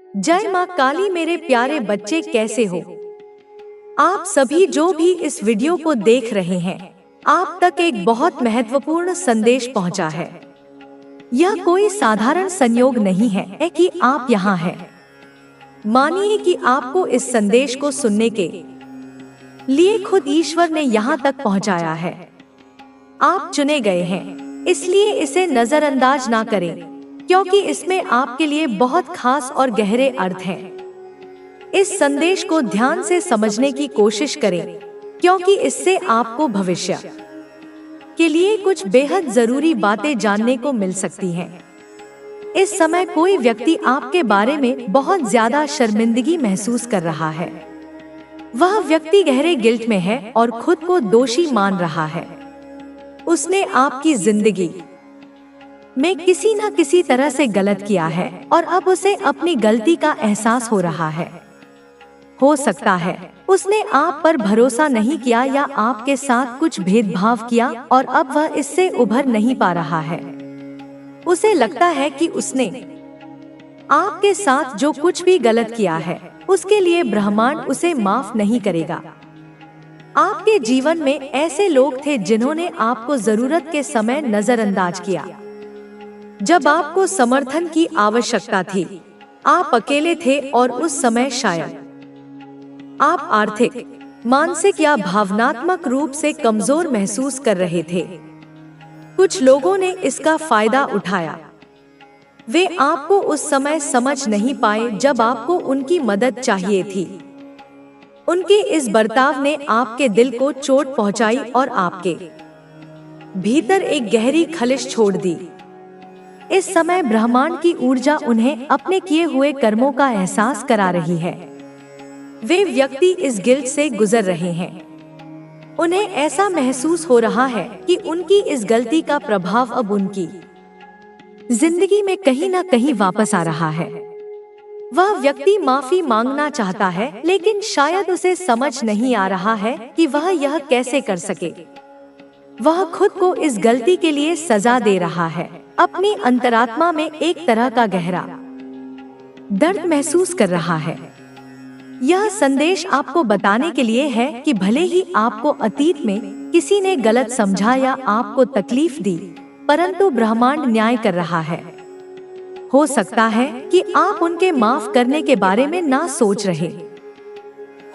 जय माँ काली। मेरे प्यारे बच्चे कैसे हो आप सभी? जो भी इस वीडियो को देख रहे हैं, आप तक एक बहुत महत्वपूर्ण संदेश पहुंचा है। यह कोई साधारण संयोग नहीं है कि आप यहाँ हैं। मानिए कि आपको इस संदेश को सुनने के लिए खुद ईश्वर ने यहाँ तक पहुँचाया है। आप चुने गए हैं, इसलिए इसे नजरअंदाज ना करें, क्योंकि इसमें आपके लिए बहुत खास और गहरे अर्थ हैं। इस संदेश को ध्यान से समझने की कोशिश करें, क्योंकि इससे आपको भविष्य के लिए कुछ बेहद जरूरी बातें जानने को मिल सकती हैं। इस समय कोई व्यक्ति आपके बारे में बहुत ज्यादा शर्मिंदगी महसूस कर रहा है। वह व्यक्ति गहरे गिल्ट में है और खुद को दोषी मान रहा है। उसने आपकी जिंदगी में किसी न किसी तरह से गलत किया है और अब उसे अपनी गलती का एहसास हो रहा है। हो सकता है उसने आप पर भरोसा नहीं किया या आपके साथ कुछ भेदभाव किया और अब वह इससे उभर नहीं पा रहा है। उसे लगता है कि उसने आपके साथ जो कुछ भी गलत किया है, उसके लिए ब्रह्मांड उसे माफ नहीं करेगा। आपके जीवन में ऐसे लोग थे जिन्होंने आपको जरूरत के समय नजरअंदाज किया। जब आपको समर्थन की आवश्यकता थी, आप अकेले थे और उस समय शायद आप आर्थिक, मानसिक या भावनात्मक रूप से कमजोर महसूस कर रहे थे। कुछ लोगों ने इसका फायदा उठाया। वे आपको उस समय समझ नहीं पाए जब आपको उनकी मदद चाहिए थी। उनके इस बर्ताव ने आपके दिल को चोट पहुंचाई और आपके भीतर एक गहरी खलिश छोड़ दी। इस समय ब्रह्मांड की ऊर्जा उन्हें अपने किए हुए कर्मों का एहसास करा रही है। वे व्यक्ति इस गिल्ट से गुजर रहे हैं। उन्हें ऐसा महसूस हो रहा है कि उनकी इस गलती का प्रभाव अब उनकी जिंदगी में कहीं न कहीं वापस आ रहा है। वह व्यक्ति माफी मांगना चाहता है, लेकिन शायद उसे समझ नहीं आ रहा है कि वह यह कैसे कर सके। वह खुद को इस गलती के लिए सजा दे रहा है। अपनी अंतरात्मा में एक तरह का गहरा दर्द महसूस कर रहा है। यह संदेश आपको बताने के लिए है कि भले ही आपको अतीत में किसी ने गलत समझा या आपको तकलीफ दी, परंतु ब्रह्मांड न्याय कर रहा है। हो सकता है कि आप उनके माफ करने के बारे में ना सोच रहे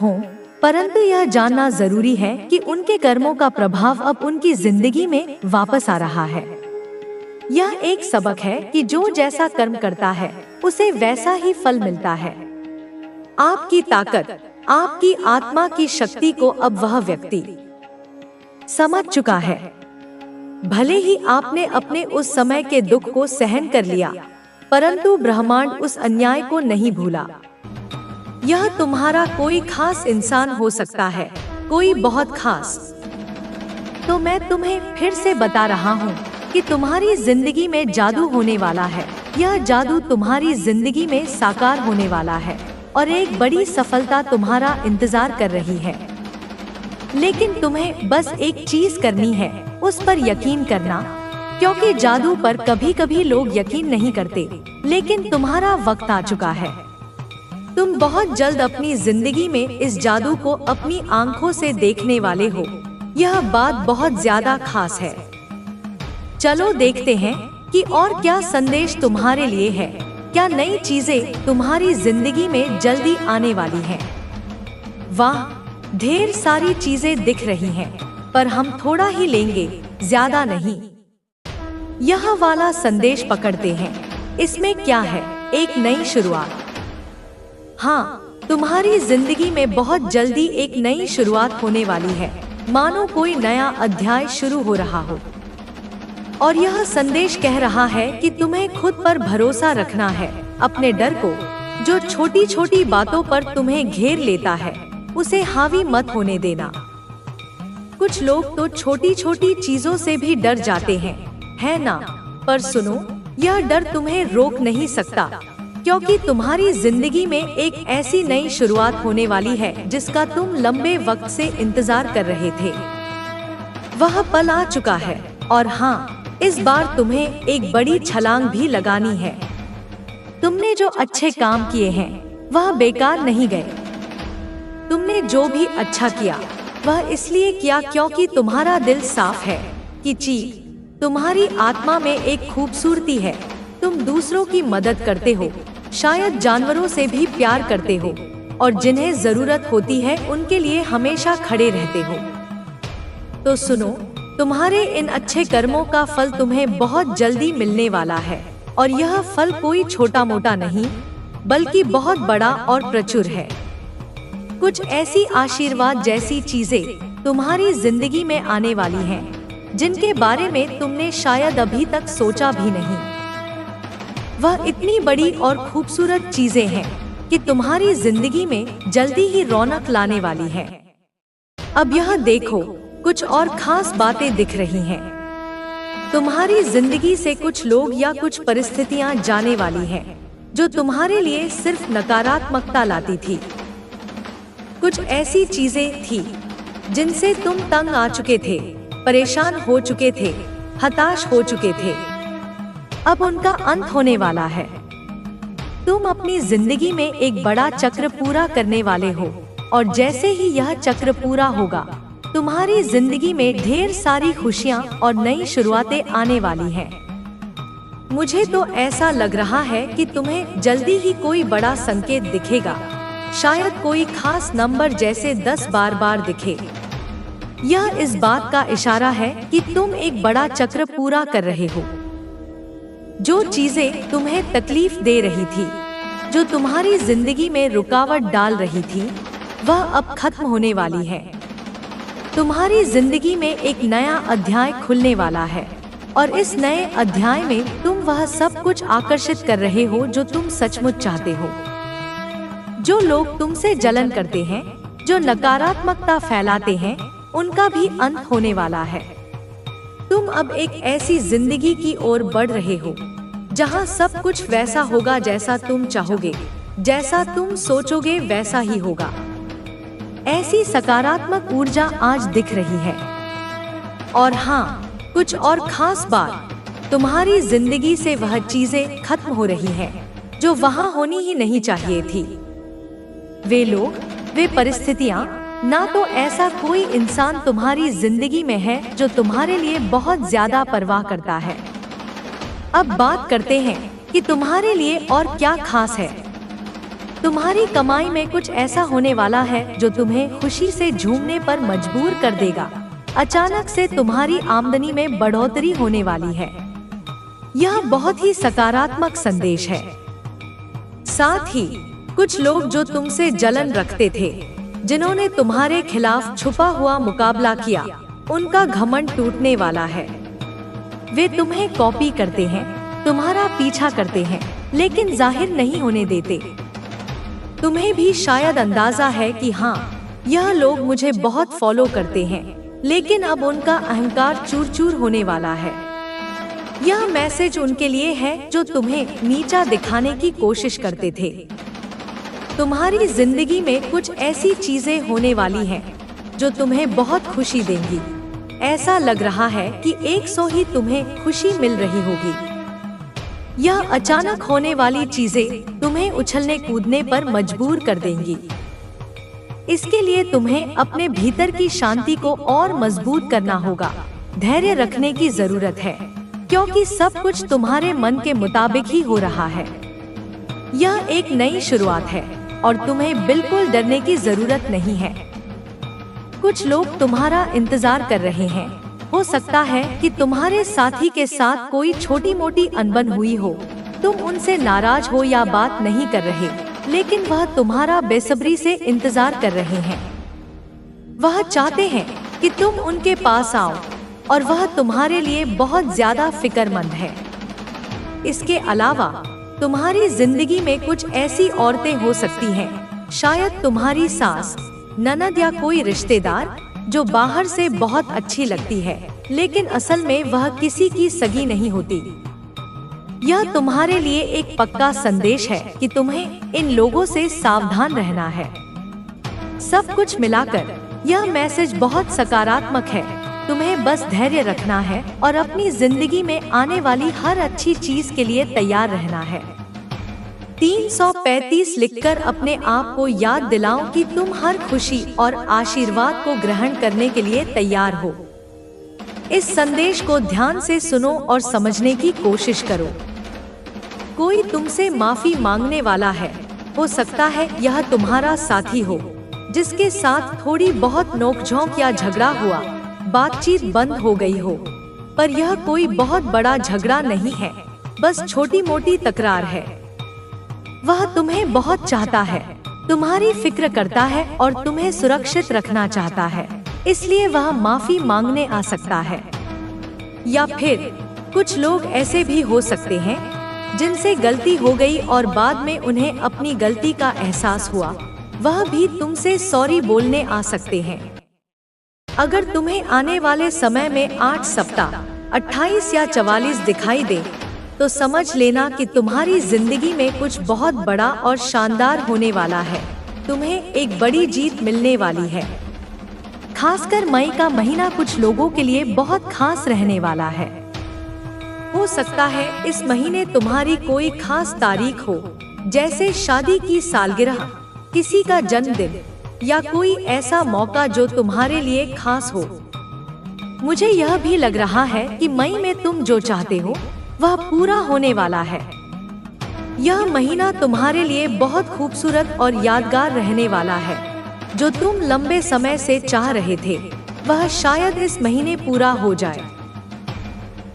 हों, परंतु यह जानना जरूरी है कि उनके कर्मों का प्रभाव अब उनकी जिंदगी में वापस आ रहा है। यह एक सबक है कि जो जैसा कर्म करता है, उसे वैसा ही फल मिलता है। आपकी ताकत, आपकी आत्मा की शक्ति को अब वह व्यक्ति समझ चुका है। भले ही आपने अपने उस समय के दुख को सहन कर लिया, परंतु ब्रह्मांड उस अन्याय को नहीं भूला। यह तुम्हारा कोई खास इंसान हो सकता है, कोई बहुत खास। तो मैं तुम्हें फिर से बता रहा हूँ कि तुम्हारी जिंदगी में जादू होने वाला है। यह जादू तुम्हारी जिंदगी में साकार होने वाला है और एक बड़ी सफलता तुम्हारा इंतजार कर रही है। लेकिन तुम्हें बस एक चीज करनी है, उस पर यकीन करना, क्योंकि जादू पर कभी कभी लोग यकीन नहीं करते, लेकिन तुम्हारा वक्त आ चुका है। तुम बहुत जल्द अपनी जिंदगी में इस जादू को अपनी आंखों से देखने वाले हो। यह बात बहुत ज्यादा खास है। चलो देखते हैं कि और क्या संदेश तुम्हारे लिए है। क्या नई चीजें तुम्हारी जिंदगी में जल्दी आने वाली हैं? वाह, ढेर सारी चीजें दिख रही हैं, पर हम थोड़ा ही लेंगे, ज्यादा नहीं। यह वाला संदेश पकड़ते हैं। इसमें क्या है? एक नई शुरुआत। हाँ, तुम्हारी जिंदगी में बहुत जल्दी एक नई शुरुआत होने वाली है, मानो कोई नया अध्याय शुरू हो रहा हो। और यह संदेश कह रहा है कि तुम्हें खुद पर भरोसा रखना है। अपने डर को, जो छोटी छोटी बातों पर तुम्हें घेर लेता है, उसे हावी मत होने देना। कुछ लोग तो छोटी छोटी चीजों से भी डर जाते हैं, है ना? पर सुनो, यह डर तुम्हें रोक नहीं सकता, क्योंकि तुम्हारी जिंदगी में एक ऐसी नई शुरुआत होने वाली है जिसका तुम लंबे वक्त से इंतजार कर रहे थे। वह पल आ चुका है और हाँ, इस बार तुम्हें एक बड़ी छलांग भी लगानी है। तुमने जो अच्छे काम किए हैं वह बेकार नहीं गए। तुमने जो भी अच्छा किया वह इसलिए किया क्योंकि तुम्हारा दिल साफ है कि तुम्हारी आत्मा में एक खूबसूरती है। तुम दूसरों की मदद करते हो, शायद जानवरों से भी प्यार करते हो और जिन्हें जरूरत होती है उनके लिए हमेशा खड़े रहते हो। तो सुनो, तुम्हारे इन अच्छे कर्मों का फल तुम्हें बहुत जल्दी मिलने वाला है और यह फल कोई छोटा मोटा नहीं बल्कि बहुत बड़ा और प्रचुर है। कुछ ऐसी आशीर्वाद जैसी चीजें तुम्हारी जिंदगी में आने वाली हैं जिनके बारे में तुमने शायद अभी तक सोचा भी नहीं। वह इतनी बड़ी और खूबसूरत चीजें हैं कि तुम्हारी जिंदगी में जल्दी ही रौनक लाने वाली है। अब यह देखो, कुछ और खास बातें दिख रही हैं। तुम्हारी जिंदगी से कुछ लोग या कुछ परिस्थितियां जाने वाली हैं जो तुम्हारे लिए सिर्फ नकारात्मकता लाती थी। कुछ ऐसी चीजें थी जिनसे तुम तंग आ चुके थे, परेशान हो चुके थे, हताश हो चुके थे। अब उनका अंत होने वाला है। तुम अपनी जिंदगी में एक बड़ा चक्र पूरा करने वाले हो और जैसे ही यह चक्र पूरा होगा, तुम्हारी जिंदगी में ढेर सारी खुशियां और नई शुरुआतें आने वाली हैं। मुझे तो ऐसा लग रहा है कि तुम्हें जल्दी ही कोई बड़ा संकेत दिखेगा, शायद कोई खास नंबर जैसे 10 बार दिखे। यह इस बात का इशारा है कि तुम एक बड़ा चक्र पूरा कर रहे हो। जो चीजें तुम्हें तकलीफ दे रही थी, जो तुम्हारी जिंदगी में रुकावट डाल रही थी, वह अब खत्म होने वाली है। तुम्हारी जिंदगी में एक नया अध्याय खुलने वाला है और इस नए अध्याय में तुम वह सब कुछ आकर्षित कर रहे हो जो तुम सचमुच चाहते हो। जो लोग तुमसे जलन करते हैं, जो नकारात्मकता फैलाते हैं, उनका भी अंत होने वाला है। तुम अब एक ऐसी जिंदगी की ओर बढ़ रहे हो जहां सब कुछ वैसा होगा जैसा तुम चाहोगे, जैसा तुम सोचोगे वैसा ही होगा। ऐसी सकारात्मक ऊर्जा आज दिख रही है। और हाँ, कुछ और खास बात, तुम्हारी जिंदगी से वह चीजें खत्म हो रही हैं जो वहां होनी ही नहीं चाहिए थी। वे लोग, वे परिस्थितियां, ना तो ऐसा कोई इंसान तुम्हारी जिंदगी में है जो तुम्हारे लिए बहुत ज्यादा परवाह करता है। अब बात करते हैं कि तुम्हारे लिए और क्या खास है। तुम्हारी कमाई में कुछ ऐसा होने वाला है जो तुम्हें खुशी से झूमने पर मजबूर कर देगा। अचानक से तुम्हारी आमदनी में बढ़ोतरी होने वाली है। यह बहुत ही सकारात्मक संदेश है। साथ ही कुछ लोग जो तुमसे जलन रखते थे, जिन्होंने तुम्हारे खिलाफ छुपा हुआ मुकाबला किया, उनका घमंड टूटने वाला है। वे तुम्हें कॉपी करते हैं, तुम्हारा पीछा करते हैं, लेकिन जाहिर नहीं होने देते। तुम्हें भी शायद अंदाजा है कि हाँ, यह लोग मुझे बहुत फॉलो करते हैं, लेकिन अब उनका अहंकार चूर चूर होने वाला है। यह मैसेज उनके लिए है जो तुम्हें नीचा दिखाने की कोशिश करते थे। तुम्हारी जिंदगी में कुछ ऐसी चीजें होने वाली हैं जो तुम्हें बहुत खुशी देंगी। ऐसा लग रहा है कि 100 ही तुम्हें खुशी मिल रही होगी। यह अचानक होने वाली चीजें तुम्हें उछलने कूदने पर मजबूर कर देंगी। इसके लिए तुम्हें अपने भीतर की शांति को और मजबूत करना होगा। धैर्य रखने की जरूरत है, क्योंकि सब कुछ तुम्हारे मन के मुताबिक ही हो रहा है। यह एक नई शुरुआत है और तुम्हें बिल्कुल डरने की जरूरत नहीं है। कुछ लोग तुम्हारा इंतजार कर रहे हैं। हो सकता है कि तुम्हारे साथी के साथ कोई छोटी मोटी अनबन हुई हो। तुम उनसे नाराज हो या बात नहीं कर रहे, लेकिन वह तुम्हारा बेसब्री से इंतजार कर रहे हैं। वह चाहते हैं कि तुम उनके पास आओ और वह तुम्हारे लिए बहुत ज्यादा फिक्रमंद है। इसके अलावा तुम्हारी जिंदगी में कुछ ऐसी औरतें हो सकती हैं, शायद तुम्हारी सास, ननद या कोई रिश्तेदार, जो बाहर से बहुत अच्छी लगती है, लेकिन असल में वह किसी की सगी नहीं होती। यह तुम्हारे लिए एक पक्का संदेश है कि तुम्हें इन लोगों से सावधान रहना है। सब कुछ मिलाकर यह मैसेज बहुत सकारात्मक है। तुम्हें बस धैर्य रखना है और अपनी जिंदगी में आने वाली हर अच्छी चीज के लिए तैयार रहना है। 335 लिखकर अपने आप को याद दिलाओ कि तुम हर खुशी और आशीर्वाद को ग्रहण करने के लिए तैयार हो। इस संदेश को ध्यान से सुनो और समझने की कोशिश करो। कोई तुमसे माफी मांगने वाला है। हो सकता है यह तुम्हारा साथी हो, जिसके साथ थोड़ी बहुत नोकझोंक या झगड़ा हुआ, बातचीत बंद हो गई हो। पर यह कोई बहुत बड़ा झगड़ा नहीं है, बस छोटी मोटी तकरार है। वह तुम्हें बहुत चाहता है, तुम्हारी फिक्र करता है और तुम्हें सुरक्षित रखना चाहता है, इसलिए वह माफी मांगने आ सकता है। या फिर कुछ लोग ऐसे भी हो सकते हैं जिनसे गलती हो गई और बाद में उन्हें अपनी गलती का एहसास हुआ, वह भी तुमसे सॉरी बोलने आ सकते हैं। अगर तुम्हें आने वाले समय में 8 सप्ताह 28 या 44 दिखाई दे, तो समझ लेना कि तुम्हारी जिंदगी में कुछ बहुत बड़ा और शानदार होने वाला है। तुम्हें एक बड़ी जीत मिलने वाली है। खासकर मई का महीना कुछ लोगों के लिए बहुत खास रहने वाला है। हो सकता है इस महीने तुम्हारी कोई खास तारीख हो, जैसे शादी की सालगिरह, किसी का जन्मदिन या कोई ऐसा मौका जो तुम्हारे लिए खास हो। मुझे यह भी लग रहा है कि मई में तुम जो चाहते हो वह पूरा होने वाला है। यह महीना तुम्हारे लिए बहुत खूबसूरत और यादगार रहने वाला है। जो तुम लंबे समय से चाह रहे थे, वह शायद इस महीने पूरा हो जाए।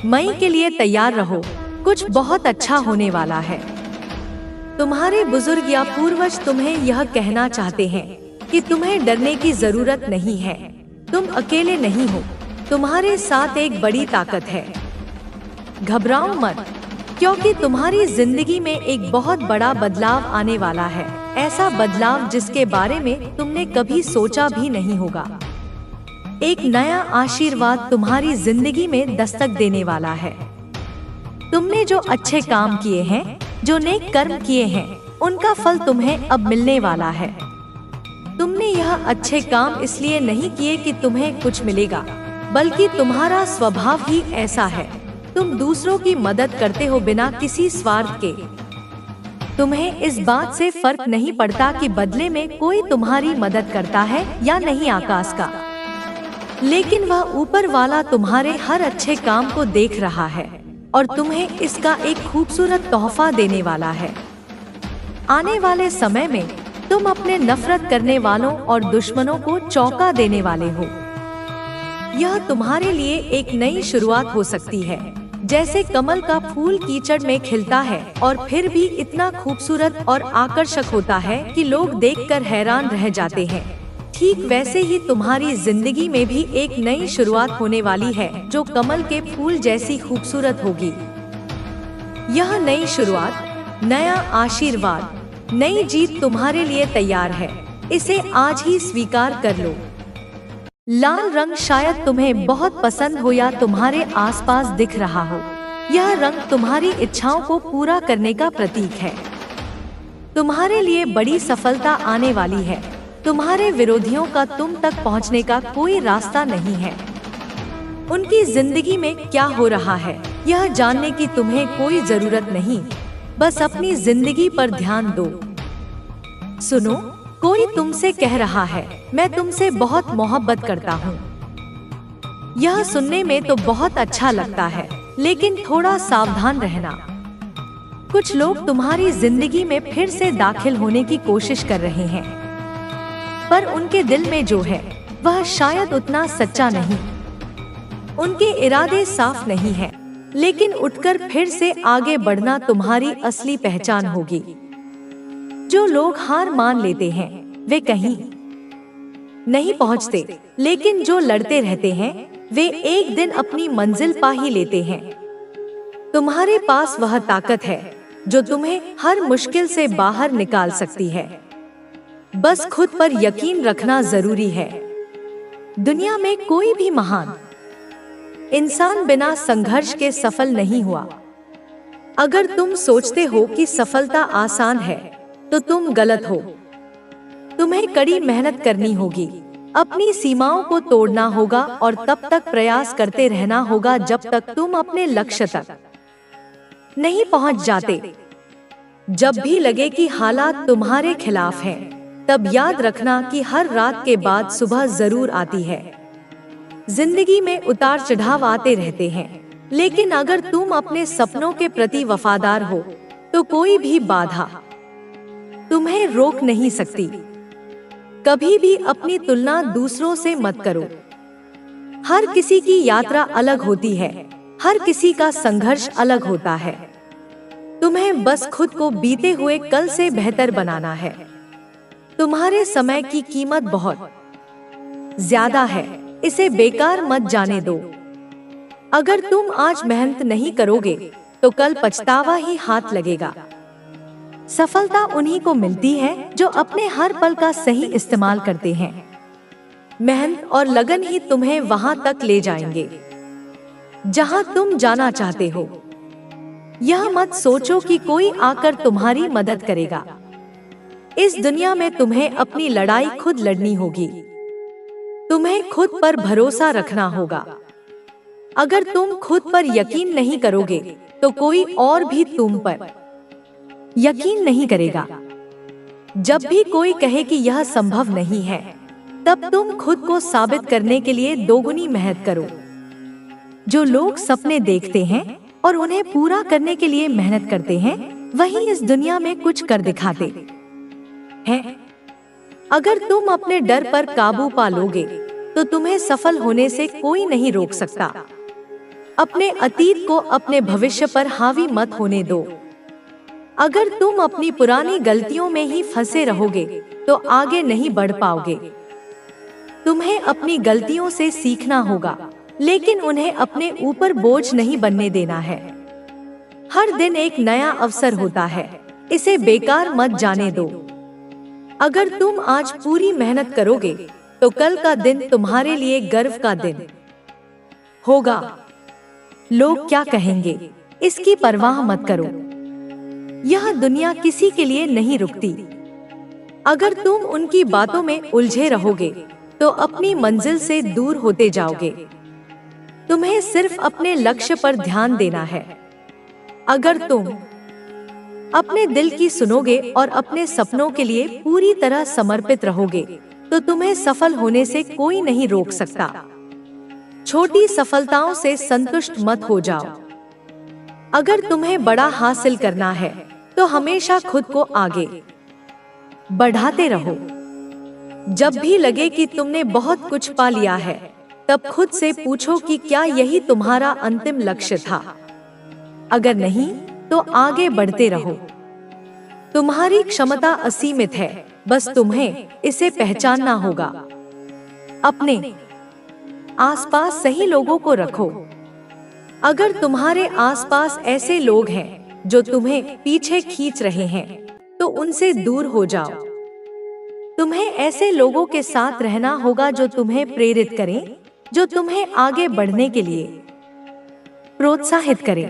मई के लिए तैयार रहो, कुछ बहुत अच्छा होने वाला है। तुम्हारे बुजुर्ग या पूर्वज तुम्हें यह कहना चाहते हैं कि तुम्हें डरने की जरूरत नहीं है। तुम अकेले नहीं हो, तुम्हारे साथ एक बड़ी ताकत है। घबराओ मत, क्योंकि तुम्हारी जिंदगी में एक बहुत बड़ा बदलाव आने वाला है। ऐसा बदलाव जिसके बारे में तुमने कभी सोचा भी नहीं होगा। एक नया आशीर्वाद तुम्हारी जिंदगी में दस्तक देने वाला है। तुमने जो अच्छे काम किए हैं, जो नेक कर्म किए हैं, उनका फल तुम्हें अब मिलने वाला है। तुमने यह अच्छे काम इसलिए नहीं किए कि तुम्हें कुछ मिलेगा, बल्कि तुम्हारा स्वभाव ही ऐसा है। तुम दूसरों की मदद करते हो बिना किसी स्वार्थ के। तुम्हें इस बात से फर्क नहीं पड़ता कि बदले में कोई तुम्हारी मदद करता है या नहीं आकाश का, लेकिन वह ऊपर वाला तुम्हारे हर अच्छे काम को देख रहा है और तुम्हें इसका एक खूबसूरत तोहफा देने वाला है। आने वाले समय में तुम अपने नफरत करने वालों और दुश्मनों को चौंका देने वाले हो। यह तुम्हारे लिए एक नई शुरुआत हो सकती है, जैसे कमल का फूल कीचड़ में खिलता है और फिर भी इतना खूबसूरत और आकर्षक होता है कि लोग देखकर हैरान रह जाते हैं। ठीक वैसे ही तुम्हारी जिंदगी में भी एक नई शुरुआत होने वाली है, जो कमल के फूल जैसी खूबसूरत होगी। यह नई शुरुआत, नया आशीर्वाद, नई जीत तुम्हारे लिए तैयार है। इसे आज ही स्वीकार कर लो। लाल रंग शायद तुम्हें बहुत पसंद हो या तुम्हारे आसपास दिख रहा हो। यह रंग तुम्हारी इच्छाओं को पूरा करने का प्रतीक है। तुम्हारे लिए बड़ी सफलता आने वाली है। तुम्हारे विरोधियों का तुम तक पहुंचने का कोई रास्ता नहीं है। उनकी जिंदगी में क्या हो रहा है, यह जानने की तुम्हें कोई जरूरत नहीं। बस अपनी जिंदगी पर ध्यान दो। सुनो, कोई तुमसे कह रहा है, मैं तुमसे बहुत मोहब्बत करता हूँ। यह सुनने में तो बहुत अच्छा लगता है, लेकिन थोड़ा सावधान रहना। कुछ लोग तुम्हारी जिंदगी में फिर से दाखिल होने की कोशिश कर रहे हैं, पर उनके दिल में जो है वह शायद उतना सच्चा नहीं। उनके इरादे साफ नहीं हैं, लेकिन उठकर फिर से आगे बढ़ना तुम्हारी असली पहचान होगी। जो लोग हार मान लेते हैं वे कहीं नहीं पहुंचते, लेकिन जो लड़ते रहते हैं वे एक दिन अपनी मंजिल पा ही लेते हैं। तुम्हारे पास वह ताकत है जो तुम्हें हर मुश्किल से बाहर निकाल सकती है। बस खुद पर यकीन रखना जरूरी है। दुनिया में कोई भी महान इंसान बिना संघर्ष के सफल नहीं हुआ। अगर तुम सोचते हो कि सफलता आसान है तो तुम गलत हो। तुम्हें कड़ी मेहनत करनी होगी, अपनी सीमाओं को तोड़ना होगा और तब तक प्रयास करते रहना होगा जब तक तुम अपने लक्ष्य तक नहीं पहुंच जाते। जब भी लगे कि हालात तुम्हारे खिलाफ हैं, तब याद रखना कि हर रात के बाद सुबह जरूर आती है। जिंदगी में उतार चढ़ाव आते रहते हैं, लेकिन अगर तुम अपने सपनों के प्रति वफादार हो तो कोई भी बाधा तुम्हें रोक नहीं सकती। कभी भी अपनी तुलना दूसरों से मत करो। हर किसी की यात्रा अलग होती है, हर किसी का संघर्ष अलग होता है। तुम्हें बस खुद को बीते हुए कल से बेहतर बनाना है। तुम्हारे समय की कीमत बहुत ज्यादा है, इसे बेकार मत जाने दो। अगर तुम आज मेहनत नहीं करोगे तो कल पछतावा ही हाथ लगेगा। सफलता उन्हीं को मिलती है जो अपने हर पल का सही इस्तेमाल करते हैं। मेहनत और लगन ही तुम्हें वहां तक ले जाएंगे जहां तुम जाना चाहते हो। यह मत सोचो कि कोई आकर तुम्हारी मदद करेगा। इस दुनिया में तुम्हें अपनी लड़ाई खुद लड़नी होगी। तुम्हें खुद पर भरोसा रखना होगा। अगर तुम खुद पर यकीन नहीं करोगे तो कोई और भी तुम पर यकीन नहीं करेगा। जब भी कोई कहे कि यह संभव नहीं है, तब तुम खुद को साबित करने के लिए दोगुनी मेहनत करो। जो लोग सपने देखते हैं और उन्हें पूरा करने के लिए मेहनत करते हैं, वही इस दुनिया में कुछ कर दिखाते हैं। अगर तुम अपने डर पर काबू पा लोगे तो तुम्हें सफल होने से कोई नहीं रोक सकता। अपने अतीत को अपने भविष्य पर हावी मत होने दो। अगर तुम अपनी पुरानी गलतियों में ही फंसे रहोगे तो आगे नहीं बढ़ पाओगे। तुम्हें अपनी गलतियों से सीखना होगा, लेकिन उन्हें अपने ऊपर बोझ नहीं बनने देना है। हर दिन एक नया अवसर होता है, इसे बेकार मत जाने दो। अगर तुम आज पूरी मेहनत करोगे तो कल का दिन तुम्हारे लिए गर्व का दिन होगा। लोग क्या कहेंगे, इसकी परवाह मत करो। यह दुनिया किसी के लिए नहीं रुकती। अगर तुम उनकी बातों में उलझे रहोगे तो अपनी मंजिल से दूर होते जाओगे। तुम्हें सिर्फ अपने लक्ष्य पर ध्यान देना है। अगर तुम अपने दिल की सुनोगे और अपने सपनों के लिए पूरी तरह समर्पित रहोगे तो तुम्हें सफल होने से कोई नहीं रोक सकता। छोटी सफलताओं से संतुष्ट मत हो जाओ। अगर तुम्हें बड़ा हासिल करना है तो हमेशा खुद को आगे बढ़ाते रहो। जब भी लगे कि तुमने बहुत कुछ पा लिया है, तब खुद से पूछो कि क्या यही तुम्हारा अंतिम लक्ष्य था। अगर नहीं तो आगे बढ़ते रहो। तुम्हारी क्षमता असीमित है, बस तुम्हें इसे पहचानना होगा। अपने आसपास सही लोगों को रखो। अगर तुम्हारे आसपास ऐसे लोग हैं जो तुम्हें पीछे खींच रहे हैं, तो उनसे दूर हो जाओ। तुम्हें ऐसे लोगों के साथ रहना होगा जो तुम्हें प्रेरित करें, जो तुम्हें आगे बढ़ने के लिए प्रोत्साहित करें।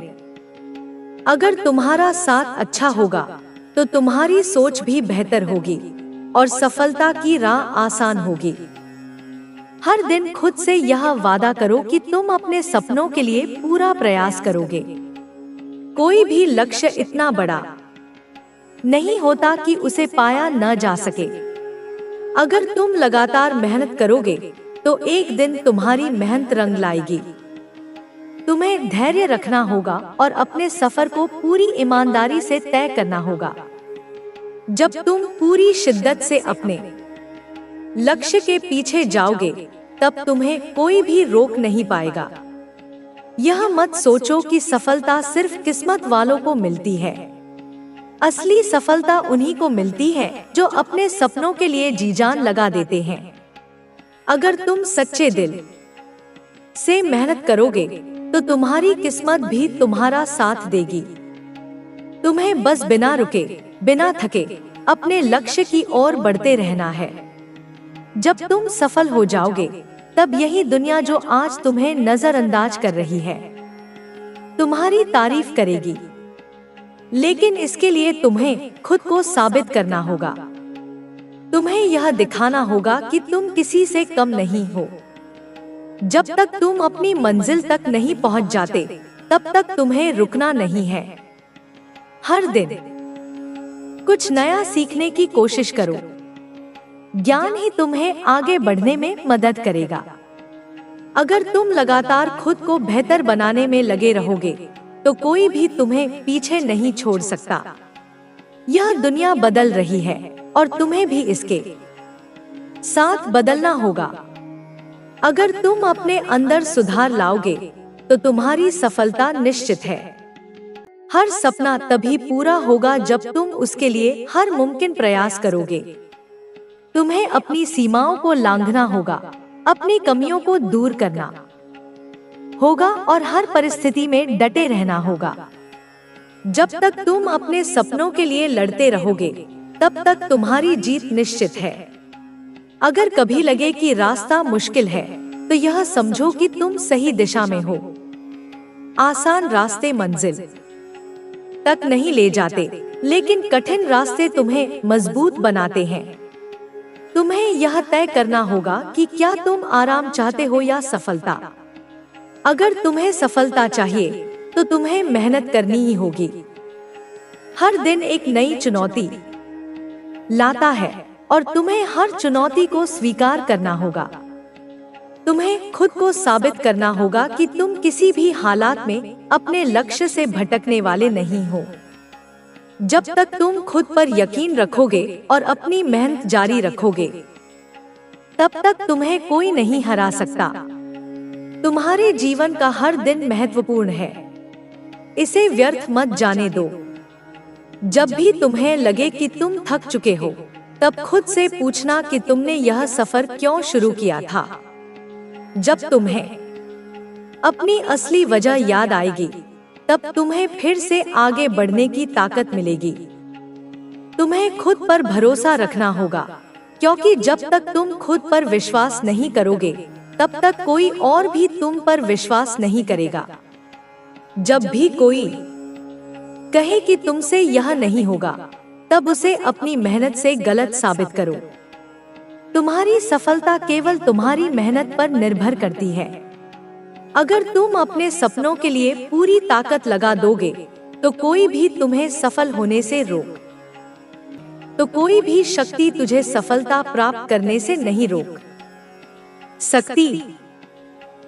अगर तुम्हारा साथ अच्छा होगा तो तुम्हारी सोच भी बेहतर होगी और सफलता की राह आसान होगी। हर दिन खुद से यह वादा करो कि तुम अपने सपनों के लिए पूरा प्रयास करोगे। कोई भी लक्ष्य इतना बड़ा नहीं होता कि उसे पाया न जा सके। अगर तुम लगातार मेहनत करोगे तो एक दिन तुम्हारी मेहनत रंग लाएगी। तुम्हें धैर्य रखना होगा और अपने सफर को पूरी ईमानदारी से तय करना होगा। जब तुम पूरी शिद्दत से अपने लक्ष्य के पीछे जाओगे, तब तुम्हें कोई भी रोक नहीं पाएगा। यह मत सोचो कि सफलता सिर्फ किस्मत वालों को मिलती है। असली सफलता उन्हीं को मिलती है जो अपने सपनों के लिए जी जान लगा देते हैं। अगर तुम सच्चे दिल से मेहनत करोगे तो तुम्हारी किस्मत भी तुम्हारा साथ देगी। तुम्हें बस बिना रुके, बिना थके अपने लक्ष्य की ओर बढ़ते रहना है। जब तुम सफल हो जाओगे, तब यही दुनिया जो आज तुम्हें नजरअंदाज कर रही है, तुम्हारी तारीफ करेगी। लेकिन इसके लिए तुम्हें खुद को साबित करना होगा। तुम्हें यह दिखाना होगा कि तुम किसी से कम नहीं हो। जब तक तुम अपनी मंजिल तक नहीं पहुंच जाते, तब तक तुम्हें रुकना नहीं है। हर दिन कुछ नया सीखने की कोशिश करो। ज्ञान ही तुम्हें आगे बढ़ने में मदद करेगा। अगर तुम लगातार खुद को बेहतर बनाने में लगे रहोगे तो कोई भी तुम्हें पीछे नहीं छोड़ सकता। यह दुनिया बदल रही है और तुम्हें भी इसके साथ बदलना होगा। अगर तुम अपने अंदर सुधार लाओगे तो तुम्हारी सफलता निश्चित है। हर सपना तभी पूरा होगा जब तुम उसके लिए हर मुमकिन प्रयास करोगे। तुम्हें अपनी सीमाओं को लांघना होगा, अपनी कमियों को दूर करना होगा और हर परिस्थिति में डटे रहना होगा। जब तक तुम अपने सपनों के लिए लड़ते रहोगे तब तक तुम्हारी जीत निश्चित है। अगर कभी लगे कि रास्ता मुश्किल है तो यह समझो कि तुम सही दिशा में हो। आसान रास्ते मंजिल तक नहीं ले जाते, लेकिन कठिन रास्ते तुम्हें मजबूत बनाते हैं। तुम्हें यह तय करना होगा कि क्या तुम आराम चाहते हो या सफलता। अगर तुम्हें सफलता चाहिए तो तुम्हें मेहनत करनी ही होगी। हर दिन एक नई चुनौती लाता है और तुम्हें हर चुनौती को स्वीकार करना होगा। तुम्हें खुद को साबित करना होगा कि तुम किसी भी हालात में अपने लक्ष्य से भटकने वाले नहीं हो। जब तक तुम खुद पर यकीन रखोगे और अपनी मेहनत जारी रखोगे तब तक तुम्हें कोई नहीं हरा सकता। तुम्हारे जीवन का हर दिन महत्वपूर्ण है, इसे व्यर्थ मत जाने दो। जब भी तुम्हें लगे कि तुम थक चुके हो तब खुद से पूछना कि तुमने यह सफर क्यों शुरू किया था। जब तुम्हें अपनी असली वजह याद आएगी तब तुम्हें फिर से आगे बढ़ने की ताकत मिलेगी। तुम्हें खुद पर भरोसा रखना होगा, क्योंकि जब तक तुम खुद पर विश्वास नहीं करोगे तब तक कोई और भी तुम पर विश्वास नहीं करेगा। जब भी कोई कहे कि तुमसे यह नहीं होगा तब उसे अपनी मेहनत से गलत साबित करो। तुम्हारी सफलता केवल तुम्हारी मेहनत पर निर्भर करती है। अगर तुम अपने सपनों के लिए पूरी ताकत लगा दोगे तो कोई भी तुम्हें सफल होने से तो कोई भी शक्ति तुझे सफलता प्राप्त करने से नहीं रोक सकती।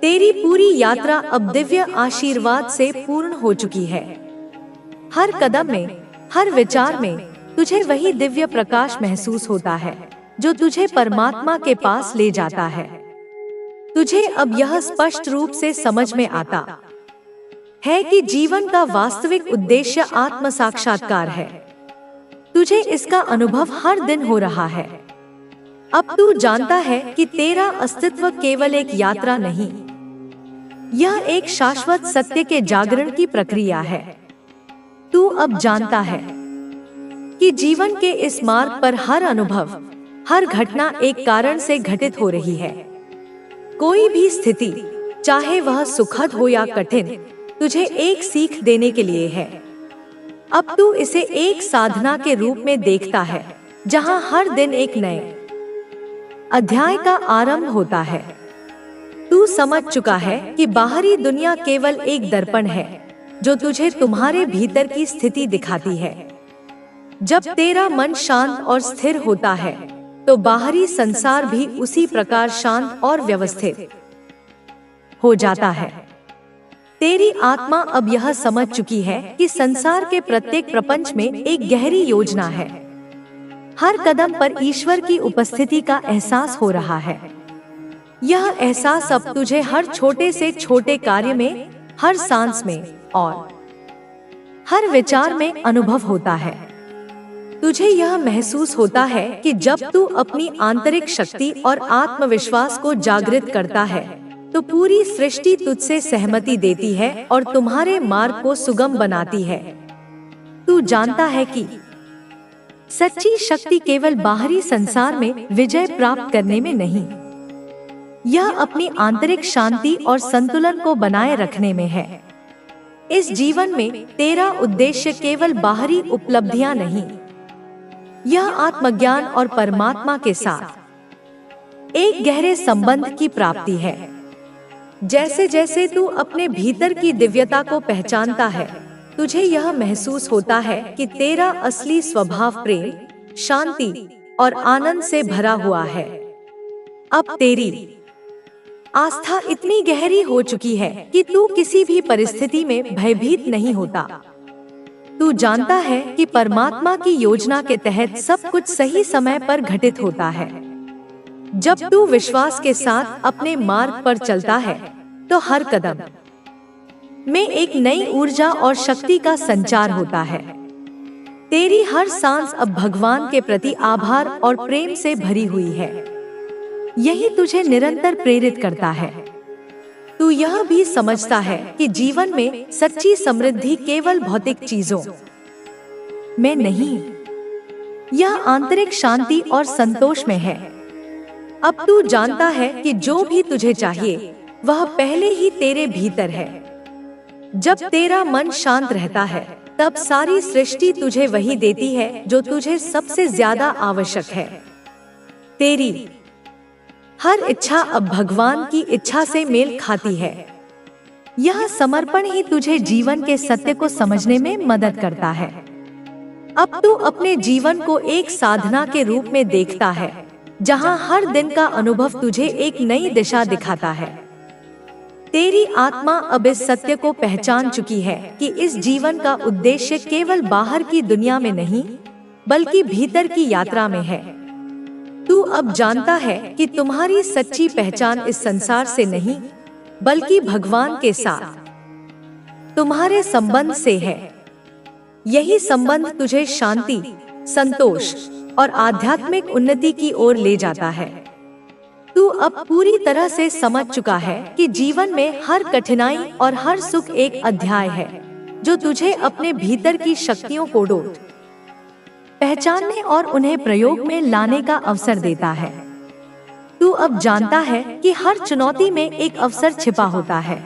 तेरी पूरी यात्रा अब दिव्य आशीर्वाद से पूर्ण हो चुकी है। हर कदम में, हर विचार में तुझे वही दिव्य प्रकाश महसूस होता है जो तुझे परमात्मा के पास ले जाता है। तुझे अब यह स्पष्ट रूप से समझ में आता है कि जीवन का वास्तविक उद्देश्य आत्म साक्षात्कार है। तुझे इसका अनुभव हर दिन हो रहा है। अब तू जानता है कि तेरा अस्तित्व केवल एक यात्रा नहीं, यह एक शाश्वत सत्य के जागरण की प्रक्रिया है। तू अब जानता है कि जीवन के इस मार्ग पर हर अनुभव, हर घटना एक कारण से घटित हो रही है। कोई भी स्थिति, चाहे वह सुखद हो या कठिन, तुझे एक सीख देने के लिए है। अब तू इसे एक साधना के रूप में देखता है, जहां हर दिन एक नए अध्याय का आरंभ होता है। तू समझ चुका है कि बाहरी दुनिया केवल एक दर्पण है जो तुझे तुम्हारे भीतर की स्थिति दिखाती है। जब तेरा मन शांत और स्थिर होता है तो बाहरी संसार भी उसी प्रकार शांत और व्यवस्थित हो जाता है। तेरी आत्मा अब यह समझ चुकी है कि संसार के प्रत्येक प्रपंच में एक गहरी योजना है। हर कदम पर ईश्वर की उपस्थिति का एहसास हो रहा है। यह एहसास अब तुझे हर छोटे से छोटे कार्य में, हर सांस में और हर विचार में अनुभव होता है। तुझे यह महसूस होता है कि जब तू अपनी आंतरिक शक्ति और आत्मविश्वास को जागृत करता है तो पूरी सृष्टि तुझसे सहमति देती है और तुम्हारे मार्ग को सुगम बनाती है। तू जानता है कि सच्ची शक्ति केवल बाहरी संसार में विजय प्राप्त करने में नहीं, यह अपनी आंतरिक शांति और संतुलन को बनाए रखने में है। इस जीवन में तेरा उद्देश्य केवल बाहरी उपलब्धियां नहीं, यह आत्मज्ञान और परमात्मा के साथ एक गहरे संबंध की प्राप्ति है। जैसे जैसे तू अपने भीतर की दिव्यता को पहचानता है, तुझे यह महसूस होता है कि तेरा असली स्वभाव प्रेम, शांति और आनंद से भरा हुआ है। अब तेरी आस्था इतनी गहरी हो चुकी है कि तू किसी भी परिस्थिति में भयभीत नहीं होता। तू जानता है कि परमात्मा की योजना के तहत सब कुछ सही समय पर घटित होता है। जब तू विश्वास के साथ अपने मार्ग पर चलता है, तो हर कदम में एक नई ऊर्जा और शक्ति का संचार होता है। तेरी हर सांस अब भगवान के प्रति आभार और प्रेम से भरी हुई है। यही तुझे निरंतर प्रेरित करता है। तू यह भी समझता है कि जीवन में सच्ची समृद्धि केवल भौतिक चीजों में नहीं, यह आंतरिक शांति और संतोष में है। अब तू जानता है कि जो भी तुझे चाहिए वह पहले ही तेरे भीतर है। जब तेरा मन शांत रहता है, तब सारी सृष्टि तुझे वही देती है जो तुझे सबसे ज्यादा आवश्यक है। तेरी हर इच्छा अब भगवान की इच्छा से मेल खाती है। यह समर्पण ही तुझे जीवन के सत्य को समझने में मदद करता है। अब तू अपने जीवन को एक साधना के रूप में देखता है, जहां हर दिन का अनुभव तुझे एक नई दिशा दिखाता है। तेरी आत्मा अब इस सत्य को पहचान चुकी है कि इस जीवन का उद्देश्य केवल बाहर की दुनिया में नहीं, बल्कि भीतर की यात्रा में है। तू अब जानता है कि तुम्हारी सच्ची पहचान इस संसार से नहीं, बल्कि भगवान के साथ तुम्हारे संबंध से है। यही संबंध तुझे शांति, संतोष और आध्यात्मिक उन्नति की ओर ले जाता है। तू अब पूरी तरह से समझ चुका है कि जीवन में हर कठिनाई और हर सुख एक अध्याय है, जो तुझे अपने भीतर की शक्तियों को पहचानने और उन्हें प्रयोग में लाने का अवसर देता है। तू अब जानता है कि हर चुनौती में एक अवसर छिपा होता है।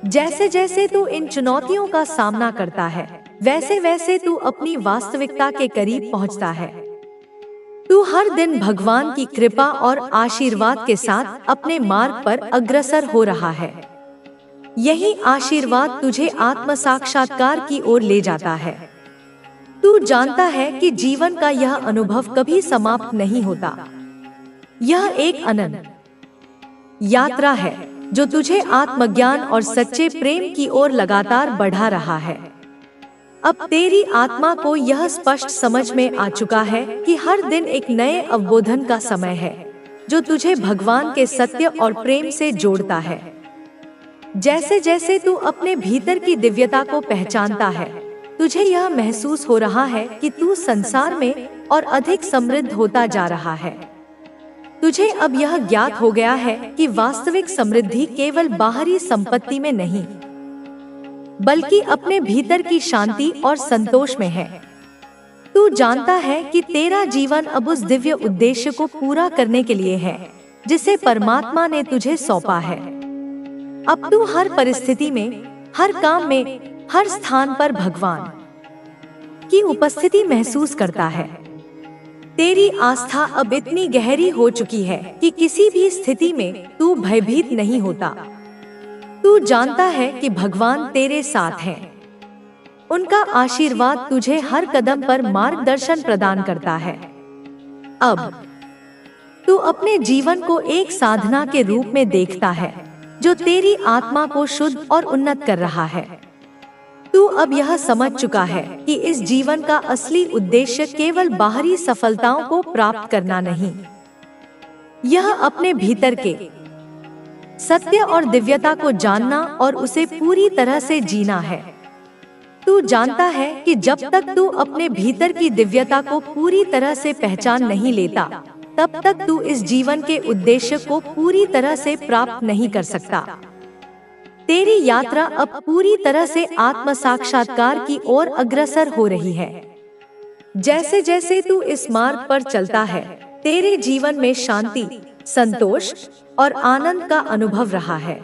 जैसे जैसे तू इन चुनौतियों का सामना करता है, वैसे वैसे तू अपनी वास्तविकता के करीब पहुंचता है। तू हर दिन भगवान की कृपा और आशीर्वाद के साथ अपने मार्ग पर अग्रसर हो रहा है। यही आशीर्वाद तुझे आत्म साक्षात्कार की ओर ले जाता है। तू जानता है कि जीवन का यह अनुभव कभी समाप्त नहीं होता। यह एक अनंत यात्रा है, जो तुझे आत्मज्ञान और सच्चे प्रेम की ओर लगातार बढ़ा रहा है। अब तेरी आत्मा को यह स्पष्ट समझ में आ चुका है कि हर दिन एक नए अवबोधन का समय है, जो तुझे भगवान के सत्य और प्रेम से जोड़ता है। जैसे जैसे तू अपने भीतर की दिव्यता को पहचानता है, तुझे यह महसूस हो रहा है कि तू संसार में और अधिक समृद्ध होता जा रहा है। तुझे अब यह ज्ञात हो गया है कि वास्तविक समृद्धि केवल बाहरी संपत्ति में नहीं, बल्कि अपने भीतर की शांति और संतोष में है। तू जानता है कि तेरा जीवन अब उस दिव्य उद्देश्य को पूरा करने के लिए है, जिसे परमात्मा ने तुझे सौंपा है। अब तू हर परिस्थिति में, हर काम में, हर स्थान पर भगवान की उपस्थिति महसूस करता है। तेरी आस्था अब इतनी गहरी हो चुकी है कि किसी भी स्थिति में तू भयभीत नहीं होता। तू जानता है कि भगवान तेरे साथ हैं। उनका आशीर्वाद तुझे हर कदम पर मार्गदर्शन प्रदान करता है। अब तू अपने जीवन को एक साधना के रूप में देखता है, जो तेरी आत्मा को शुद्ध और उन्नत कर रहा है। तू अब यह समझ चुका है कि इस जीवन का असली उद्देश्य केवल बाहरी सफलताओं को प्राप्त करना नहीं, यह अपने भीतर के सत्य और दिव्यता को जानना और उसे पूरी तरह से जीना है। तू जानता है कि जब तक तू अपने भीतर की दिव्यता को पूरी तरह से पहचान नहीं लेता, तब तक तू इस जीवन के उद्देश्य को पूरी तरह से प्राप्त नहीं कर सकता। तेरी यात्रा अब पूरी तरह से आत्म साक्षात्कार की ओर अग्रसर हो रही है। जैसे जैसे तू इस मार्ग पर चलता है, तेरे जीवन में शांति, संतोष और आनंद का अनुभव रहा है।